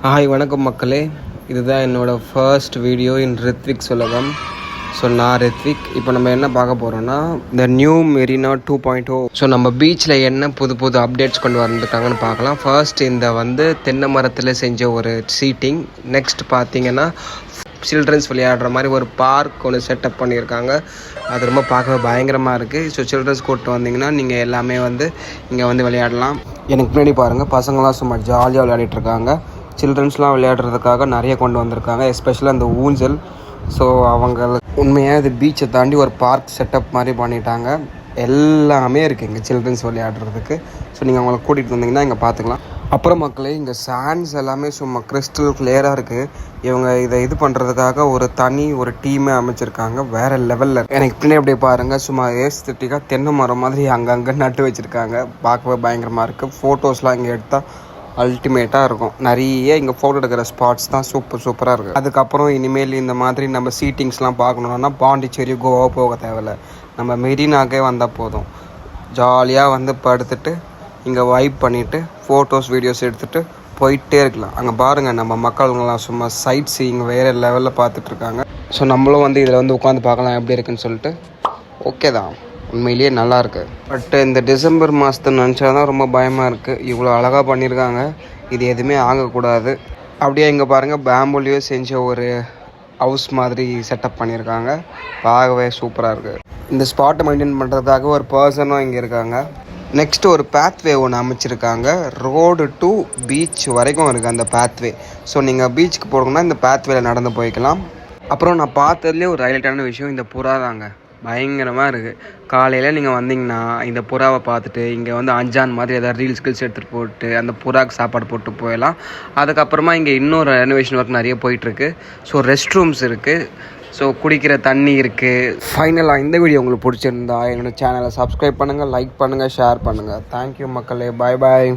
Hi வணக்கம் மக்களே, இதுதான் என்னோடய ஃபர்ஸ்ட் வீடியோ இன் ரித்விக் உலகம். ஸோ நான் ரித்விக். இப்போ நம்ம என்ன பார்க்க போகிறோன்னா இந்த நியூ மெரினா 2.0. ஸோ நம்ம பீச்சில் என்ன புது அப்டேட்ஸ் கொண்டு வந்துருக்காங்கன்னு பார்க்கலாம். ஃபர்ஸ்ட் இந்த தென்னை மரத்தில் செஞ்ச ஒரு சீட்டிங். நெக்ஸ்ட் பார்த்தீங்கன்னா சில்ட்ரன்ஸ் விளையாடுற மாதிரி ஒரு பார்க் ஒன்று செட்டப் பண்ணியிருக்காங்க. அது ரொம்ப பார்க்கவே பயங்கரமாக இருக்குது. ஸோ சில்ட்ரன்ஸ் கூப்பிட்டு வந்தீங்கன்னா நீங்கள் எல்லாமே இங்கே விளையாடலாம். எனக்கு பின்னாடி பாருங்கள், பசங்களாம் சும்மா ஜாலியாக விளையாடிட்டுருக்காங்க. சில்ட்ரன்ஸ்லாம் விளையாடுறதுக்காக நிறைய கொண்டு வந்திருக்காங்க, எஸ்பெஷலாக அந்த ஊஞ்சல். ஸோ அவங்க உண்மையாக இது பீச்சை தாண்டி ஒரு பார்க் செட்டப் மாதிரி பண்ணிட்டாங்க. எல்லாமே இருக்குது இங்கே சில்ட்ரன்ஸ் விளையாடுறதுக்கு. ஸோ நீங்கள் அவங்கள கூட்டிகிட்டு வந்தீங்கன்னா இங்கே பார்த்துக்கலாம். அப்புறம் மக்களே, இங்கே சாண்ட்ஸ் எல்லாமே சும்மா கிறிஸ்டல் கிளியராக இருக்குது. இவங்க இதை இது பண்ணுறதுக்காக ஒரு டீமே அமைச்சிருக்காங்க, வேறு லெவலில். எனக்கு பின்னாடி அப்படியே பாருங்கள், சும்மா ஏஸ்தட்டிக்காக தென்னை மரம் மாதிரி அங்கங்கே நட்டு வச்சுருக்காங்க. பார்க்கவே பயங்கரமாக இருக்குது. ஃபோட்டோஸ்லாம் இங்கே எடுத்தால் அல்டிமேட்டாக இருக்கும். நிறைய இங்கே ஃபோட்டோ எடுக்கிற ஸ்பாட்ஸ் தான் சூப்பராக இருக்குது. அதுக்கப்புறம் இனிமேல் இந்த மாதிரி நம்ம சீட்டிங்ஸ்லாம் பார்க்கணுன்னா பாண்டிச்சேரி கோவா போக தேவையில்ல, நம்ம மெரினாக்கே வந்தால் போதும். ஜாலியாக படுத்துட்டு இங்கே வைப் பண்ணிவிட்டு ஃபோட்டோஸ் வீடியோஸ் எடுத்துகிட்டு போயிட்டே இருக்கலாம். அங்கே பாருங்கள், நம்ம மக்கள்லாம் சும்மா சைட் சீயிங் வேறு லெவலில் பார்த்துட்ருக்காங்க. ஸோ நம்மளும் இதில் உட்காந்து பார்க்கலாம் எப்படி இருக்குன்னு சொல்லிட்டு. ஓகே தான், உண்மையிலேயே நல்லாயிருக்கு. பட் இந்த டிசம்பர் மாதத்தை நினச்சா தான் ரொம்ப பயமாக இருக்குது. இவ்வளோ அழகாக பண்ணியிருக்காங்க, இது எதுவுமே ஆகக்கூடாது. அப்படியே இங்கே பாருங்கள், பேம்புலேயே செஞ்ச ஒரு ஹவுஸ் மாதிரி செட்டப் பண்ணியிருக்காங்க. பார்க்கவே சூப்பராக இருக்குது. இந்த ஸ்பாட்டை மெயின்டைன் பண்ணுறதுக்காக ஒரு பர்சனும் இங்கே இருக்காங்க. நெக்ஸ்ட்டு ஒரு பேத்வே ஒன்று அமைச்சிருக்காங்க. ரோடு டு பீச் வரைக்கும் இருக்குது அந்த பேத்வே. ஸோ நீங்கள் பீச்சுக்கு போகணுன்னா இந்த பேத்வேல நடந்து போய்க்கலாம். அப்புறம் நான் பார்த்ததுலேயே ஒரு ஹைலைட்டான விஷயம் இந்த புறா தாங்க. பயங்கரமாக இருக்குது. காலையில் நீங்கள் வந்தீங்கன்னா இந்த புறாவை பார்த்துட்டு இங்கே அஞ்சான் மாதிரி ஏதாவது ரீல்ஸ் எடுத்துகிட்டு போட்டு அந்த புறாவுக்கு சாப்பாடு போட்டு போயிடலாம். அதுக்கப்புறமா இங்கே இன்னொரு ரெனோவேஷன் ஒர்க் நிறைய போயிட்டுருக்கு. ஸோ ரெஸ்ட் ரூம்ஸ் இருக்குது, ஸோ குடிக்கிற தண்ணி இருக்குது. ஃபைனலாக இந்த வீடியோ உங்களுக்கு பிடிச்சிருந்தா என்னோடய சேனலை சப்ஸ்கிரைப் பண்ணுங்கள், லைக் பண்ணுங்கள், ஷேர் பண்ணுங்கள். தேங்க்யூ மக்களே, பாய் பாய்.